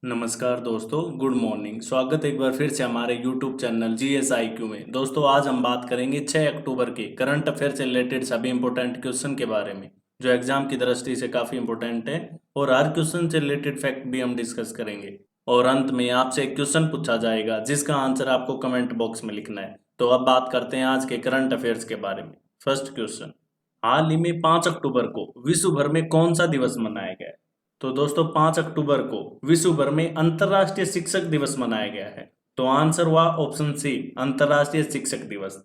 नमस्कार दोस्तों, good morning. स्वागत है एक बार फिर से हमारे यूट्यूब चैनल GSIQ में। दोस्तों आज हम बात करेंगे 6 अक्टूबर के करंट अफेयर से रिलेटेड सभी इंपॉर्टेंट क्वेश्चन के बारे में, जो एग्जाम की दृष्टि से काफ़ी इंपॉर्टेंट है। और हर क्वेश्चन से रिलेटेड फैक्ट भी हम डिस्कस करेंगे। और अंत में आपसे एक क्वेश्चन पूछा जाएगा जिसका आंसर आपको कमेंट बॉक्स में लिखना है। तो अब बात करते हैं आज के करंट अफेयर्स के बारे में। फर्स्ट क्वेश्चन, हाल ही में 5 अक्टूबर को विश्व भर में कौन सा दिवस मनाया गया है? तो दोस्तों 5 अक्टूबर को विश्व भर में अंतर्राष्ट्रीय शिक्षक दिवस मनाया गया है। तो आंसर हुआ ऑप्शन सी, अंतर्राष्ट्रीय शिक्षक दिवस।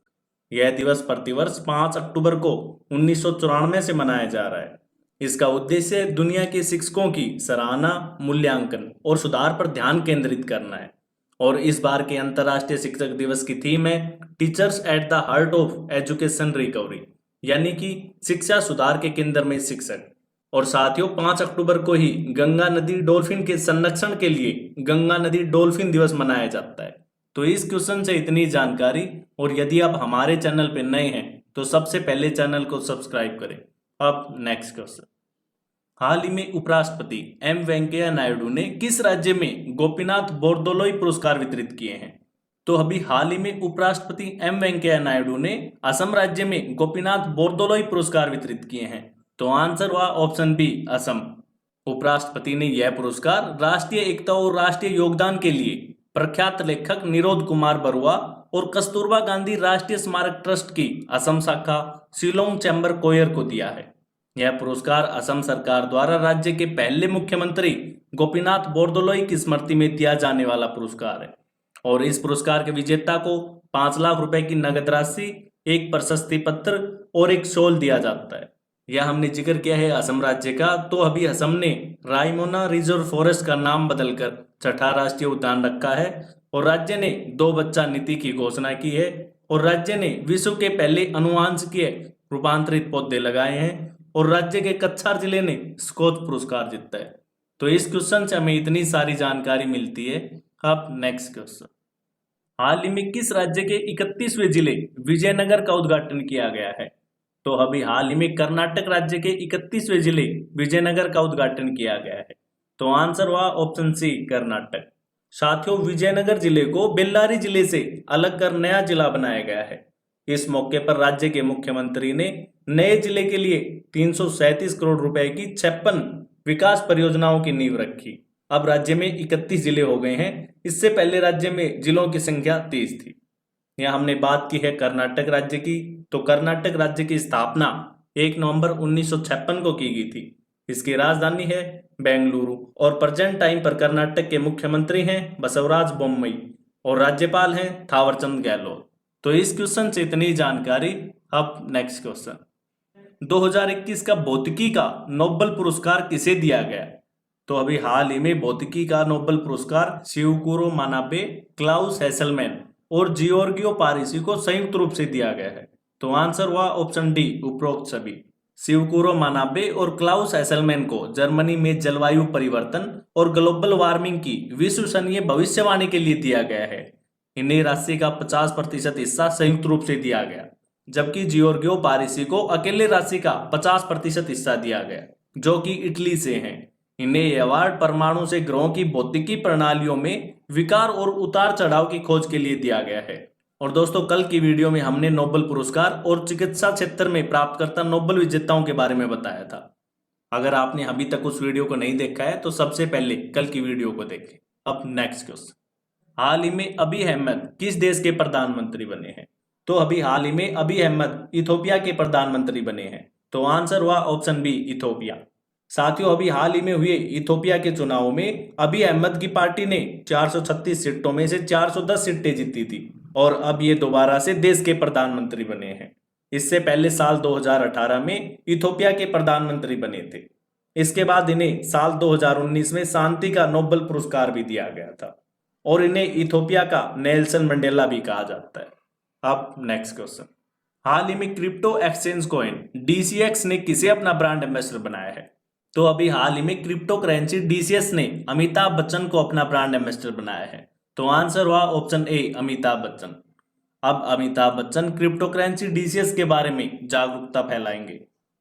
यह दिवस प्रतिवर्ष 5 अक्टूबर को 1994 से मनाया जा रहा है। इसका उद्देश्य दुनिया के शिक्षकों की सराहना, मूल्यांकन और सुधार पर ध्यान केंद्रित करना है। और इस बार के अंतर्राष्ट्रीय शिक्षक दिवस की थीम है teachers at the heart of education recovery, यानी कि शिक्षा सुधार के केंद्र में शिक्षक। और साथियों 5 अक्टूबर को ही गंगा नदी डॉल्फिन के संरक्षण के लिए गंगा नदी डॉल्फिन दिवस मनाया जाता है। तो इस क्वेश्चन से इतनी जानकारी। और यदि आप हमारे चैनल पर नए हैं तो सबसे पहले चैनल को सब्सक्राइब करें। अब नेक्स्ट क्वेश्चन, हाल ही में उपराष्ट्रपति एम वेंकैया नायडू ने किस राज्य में गोपीनाथ बोरदोलोई पुरस्कार वितरित किए हैं? तो अभी हाल ही में उपराष्ट्रपति एम वेंकैया नायडू ने असम राज्य में गोपीनाथ बोरदोलोई पुरस्कार वितरित किए हैं। तो आंसर हुआ ऑप्शन बी, असम। उपराष्ट्रपति ने यह पुरस्कार राष्ट्रीय एकता और राष्ट्रीय योगदान के लिए प्रख्यात लेखक निरोध कुमार बरुआ और कस्तूरबा गांधी राष्ट्रीय स्मारक ट्रस्ट की असम शाखा शिलोंग चैम्बर कोयर को दिया है। यह पुरस्कार असम सरकार द्वारा राज्य के पहले मुख्यमंत्री गोपीनाथ बोरदोलोई की स्मृति में दिया जाने वाला पुरस्कार है। और इस पुरस्कार के विजेता को 5 लाख रुपए की नगद राशि, एक प्रशस्ति पत्र और एक शॉल दिया जाता है। यह हमने जिक्र किया है असम राज्य का। तो अभी असम ने रायमोना रिजर्व फॉरेस्ट का नाम बदलकर छठा राष्ट्रीय उद्यान रखा है। और राज्य ने 2 बच्चा नीति की घोषणा की है। और राज्य ने विश्व के पहले अनुवांशिकीय रूपांतरित पौधे लगाए हैं। और राज्य के कछार जिले ने स्कोच पुरस्कार जीता है। तो इस क्वेश्चन से हमें इतनी सारी जानकारी मिलती है। अब नेक्स्ट क्वेश्चन, हाल ही में किस राज्य के 31वें जिले विजयनगर का उद्घाटन किया गया है? तो अभी हाल ही में कर्नाटक राज्य के 31वें जिले विजयनगर का उद्घाटन किया गया है। तो आंसर हुआ ऑप्शन सी, कर्नाटक। साथियों विजयनगर जिले को बेल्लारी जिले से अलग कर नया जिला बनाया गया है। इस मौके पर राज्य के मुख्यमंत्री ने नए जिले के लिए 337 करोड़ रुपए की 56 विकास परियोजनाओं की नींव रखी। अब राज्य में 31 जिले हो गए हैं। इससे पहले राज्य में जिलों की संख्या 30 थी। यहाँ हमने बात की है कर्नाटक राज्य की। तो कर्नाटक राज्य की स्थापना 1 नवंबर 1956 को की गई थी। इसकी राजधानी है बेंगलुरु। और प्रेजेंट टाइम पर कर्नाटक के मुख्यमंत्री हैं बसवराज बोम्मई और राज्यपाल हैं थावरचंद गहलोत। तो इस क्वेश्चन से इतनी जानकारी। अब नेक्स्ट क्वेश्चन, 2021 का भौतिकी का नोबेल पुरस्कार किसे दिया गया? तो अभी हाल ही में भौतिकी का नोबेल पुरस्कार शिवकुरो मानाबे, क्लाउस हेसलमैन और जियोर्गियो पारिसी को संयुक्त रूप से दिया गया है। तो आंसर हुआ ऑप्शन डी, उपरोक्त सभी। शिवकुरो मानाबे और क्लाउस हेसलमैन को जर्मनी में जलवायु परिवर्तन और ग्लोबल वार्मिंग की विश्वसनीय भविष्यवाणी के लिए दिया गया है। इन्हें राशि का 50% हिस्सा संयुक्त रूप से दिया गया, जबकि जियोर्गियो पारिसी को अकेले राशि का 50% हिस्सा दिया गया, जो कि इटली से हैं। इन्हें यह अवार्ड परमाणु से ग्रहों की भौतिकी प्रणालियों में विकार और उतार चढ़ाव की खोज के लिए दिया गया है। और दोस्तों कल की वीडियो में हमने नोबेल पुरस्कार और चिकित्सा क्षेत्र में प्राप्तकर्ता नोबेल विजेताओं के बारे में बताया था। अगर आपने अभी तक उस वीडियो को नहीं देखा है तो सबसे पहले कल की वीडियो को देखें। अब नेक्स्ट क्वेश्चन, हाल ही में अबी अहमद किस देश के प्रधानमंत्री बने हैं? तो अभी हाल ही में अबी अहमद इथोपिया के प्रधानमंत्री बने हैं। तो आंसर हुआ ऑप्शन बी, इथोपिया। साथियों अभी हाल ही में हुए इथोपिया के चुनाव में अबी अहमद की पार्टी ने 436 सीटों में से 410 सीटें जीती थी। और अब ये दोबारा से देश के प्रधानमंत्री बने हैं। इससे पहले साल 2018 में इथोपिया के प्रधानमंत्री बने थे। इसके बाद इन्हें साल 2019 में शांति का नोबेल पुरस्कार भी दिया गया था। और इन्हें इथोपिया का नेल्सन मंडेला भी कहा जाता है। अब नेक्स्ट क्वेश्चन, हाल ही में क्रिप्टो एक्सचेंज कॉइन DCX ने किसे अपना ब्रांड एम्बेसडर बनाया है? तो अभी हाल ही में क्रिप्टो करेंसी DCS ने अमिताभ बच्चन को अपना ब्रांड एम्बेसडर बनाया है। तो आंसर हुआ ऑप्शन ए, अमिताभ बच्चन। अब Amitabh Bachchan crypto currency DCS के बारे में जागरूकता फैलाएंगे,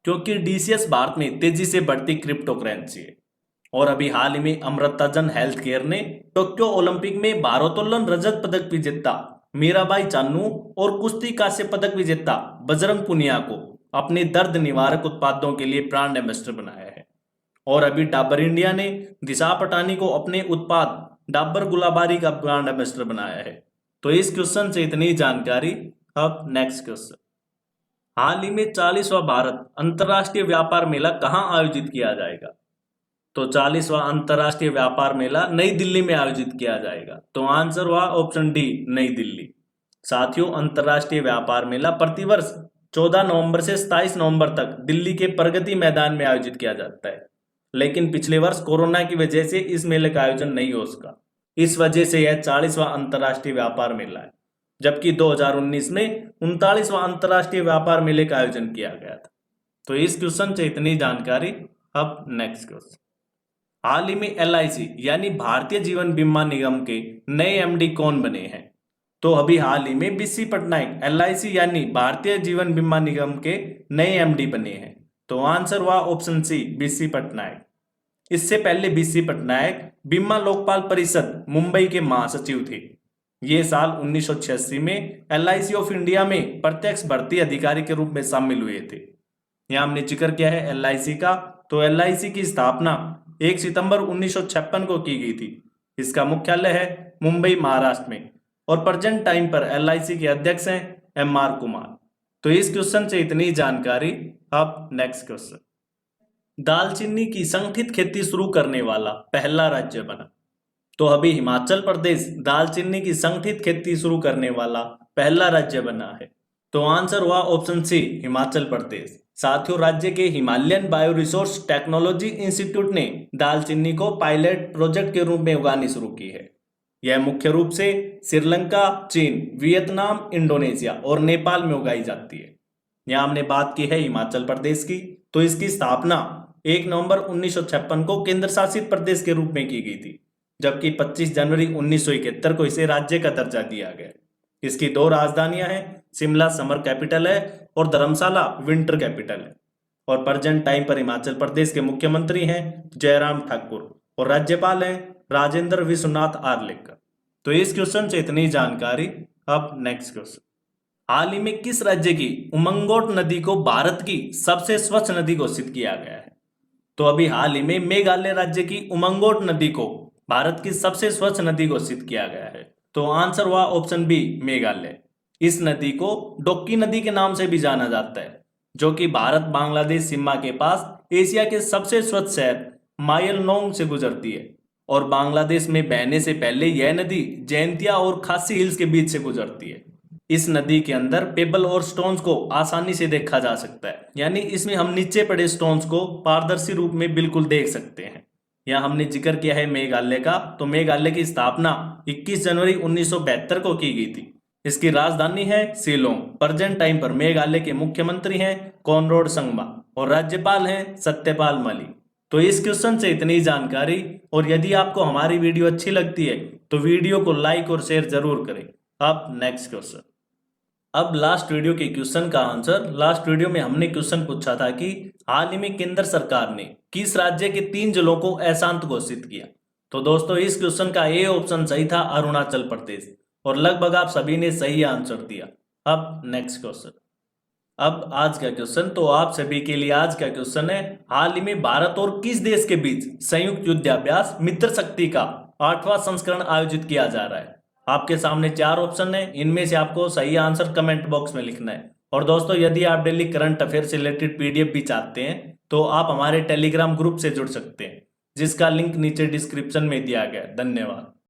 क्योंकि DCS भारत में तेजी से बढ़ती क्रिप्टो करेंसी है। और अभी हाल ही में अमृताजन हेल्थ केयर ने टोक्यो ओलंपिक में भारोत्तोलन रजत पदक विजेता मीराबाई चानू और कुश्ती कांस्य पदक विजेता बजरंग पुनिया को अपने दर्द निवारक उत्पादों के लिए ब्रांड एम्बेसडर बनाया है। और अभी डाबर इंडिया ने दिशा पटानी को अपने उत्पाद डाबर गुलाबारी का ब्रांड एम्बेसडर बनाया है। तो इस क्वेश्चन से इतनी जानकारी। अब नेक्स्ट क्वेश्चन, हाल ही में 40वां भारत अंतर्राष्ट्रीय व्यापार मेला कहाँ आयोजित किया जाएगा? तो 40वां अंतर्राष्ट्रीय व्यापार मेला नई दिल्ली में आयोजित किया जाएगा। तो आंसर हुआ ऑप्शन डी, नई दिल्ली। साथियों, अंतर्राष्ट्रीय व्यापार मेला प्रतिवर्ष 14 नवंबर से 27 नवंबर तक दिल्ली के प्रगति मैदान में आयोजित किया जाता है, लेकिन पिछले वर्ष कोरोना की वजह से इस मेले का आयोजन नहीं हो सका। इस वजह से यह 40वां अंतर्राष्ट्रीय व्यापार मेला है, जबकि 2019 में 39वां अंतर्राष्ट्रीय व्यापार मेले का आयोजन किया गया था। तो इस क्वेश्चन से इतनी जानकारी। अब नेक्स्ट क्वेश्चन, हाल ही में LIC यानी भारतीय जीवन बीमा निगम के नए MD कौन बने हैं? तो अभी हाल ही में BC पटनायक LIC यानी भारतीय जीवन बीमा निगम के नए MD बने हैं। तो आंसर हुआ ऑप्शन सी, BC पटनायक। इससे पहले BC पटनायक बीमा लोकपाल परिषद मुंबई के महासचिव थे। ये साल 1986 में LIC ऑफ इंडिया में प्रत्यक्ष भर्ती अधिकारी के रूप में शामिल हुए थे। यहाँ हमने जिक्र किया है LIC का। तो LIC की स्थापना 1 सितंबर 1956 को की गई थी। इसका मुख्यालय है मुंबई, महाराष्ट्र में, और प्रेजेंट टाइम पर LIC के अध्यक्ष हैं MR कुमार। तो इस क्वेश्चन से इतनी जानकारी। अब नेक्स्ट क्वेश्चन, दालचीनी की संगठित खेती शुरू करने वाला पहला राज्य बना। तो अभी हिमाचल प्रदेश दालचीनी की संगठित खेती शुरू करने वाला पहला राज्य बना है। तो आंसर हुआ ऑप्शन सी, हिमाचल प्रदेश। साथियों, राज्य के Himalayan bio resource technology institute ने दालचीनी को पायलट प्रोजेक्ट के रूप में उगानी शुरू की है। यह मुख्य रूप से श्रीलंका, चीन, वियतनाम, इंडोनेशिया और नेपाल में उगाई जाती है। यहाँ हमने बात की है हिमाचल प्रदेश की। तो इसकी स्थापना 1 नवंबर 1956 को केंद्र शासित प्रदेश के रूप में की गई थी, जबकि 25 जनवरी 1971 को इसे राज्य का दर्जा दिया गया। इसकी 2 राजधानियां हैं, शिमला समर कैपिटल है और धर्मशाला विंटर कैपिटल है। और प्रेजेंट टाइम पर हिमाचल प्रदेश के मुख्यमंत्री हैं जयराम ठाकुर और राज्यपाल हैं राजेंद्र विश्वनाथ आर्लेकर। तो इस क्वेश्चन से इतनी जानकारी। अब नेक्स्ट क्वेश्चन, हाल ही में किस राज्य की उमंगोट नदी को भारत की सबसे स्वच्छ नदी घोषित किया गया है? तो अभी हाल ही में मेघालय राज्य की उमंगोट नदी को भारत की सबसे स्वच्छ नदी घोषित किया गया है। तो आंसर हुआ ऑप्शन बी, मेघालय। इस नदी को डोक्की नदी के नाम से भी जाना जाता है, जो कि भारत बांग्लादेश सीमा के पास एशिया के सबसे स्वच्छ शहर मायलनोंग से गुजरती है। और बांग्लादेश में बहने से पहले यह नदी जैंतिया और खासी हिल्स के बीच से गुजरती है। इस नदी के अंदर पेबल और स्टोन्स को आसानी से देखा जा सकता है, यानी इसमें हम नीचे पड़े स्टोन्स को पारदर्शी रूप में बिल्कुल देख सकते हैं। यहाँ हमने जिक्र किया है मेघालय का। तो मेघालय की स्थापना 21 जनवरी 1972 को की गई थी। इसकी राजधानी है शिलोंग। प्रेजेंट टाइम पर मेघालय के मुख्यमंत्री हैं कॉनराड संगमा और राज्यपाल हैं सत्यपाल मलिक। तो इस क्वेश्चन से इतनी जानकारी। और यदि आपको हमारी वीडियो अच्छी लगती है तो वीडियो को लाइक और शेयर जरूर करें। अब नेक्स्ट क्वेश्चन, अब लास्ट वीडियो के क्वेश्चन का आंसर। लास्ट वीडियो में हमने क्वेश्चन पूछा था कि हाल ही में केंद्र सरकार ने किस राज्य के 3 जिलों को अशांत घोषित किया? तो दोस्तों, इस क्वेश्चन का ए ऑप्शन सही था, अरुणाचल प्रदेश। और लगभग आप सभी ने सही आंसर दिया। अब नेक्स्ट क्वेश्चन, अब आज का क्वेश्चन। तो आप सभी के लिए आज का क्वेश्चन है, हाल ही में भारत और किस देश के बीच संयुक्त युद्धाभ्यास मित्र शक्ति का 8वां संस्करण आयोजित किया जा रहा है? आपके सामने 4 ऑप्शन है, इनमें से आपको सही आंसर कमेंट बॉक्स में लिखना है। और दोस्तों, यदि आप डेली करंट अफेयर से रिलेटेड PDF भी चाहते हैं तो आप हमारे टेलीग्राम ग्रुप से जुड़ सकते हैं, जिसका लिंक नीचे डिस्क्रिप्शन में दिया गया है। धन्यवाद।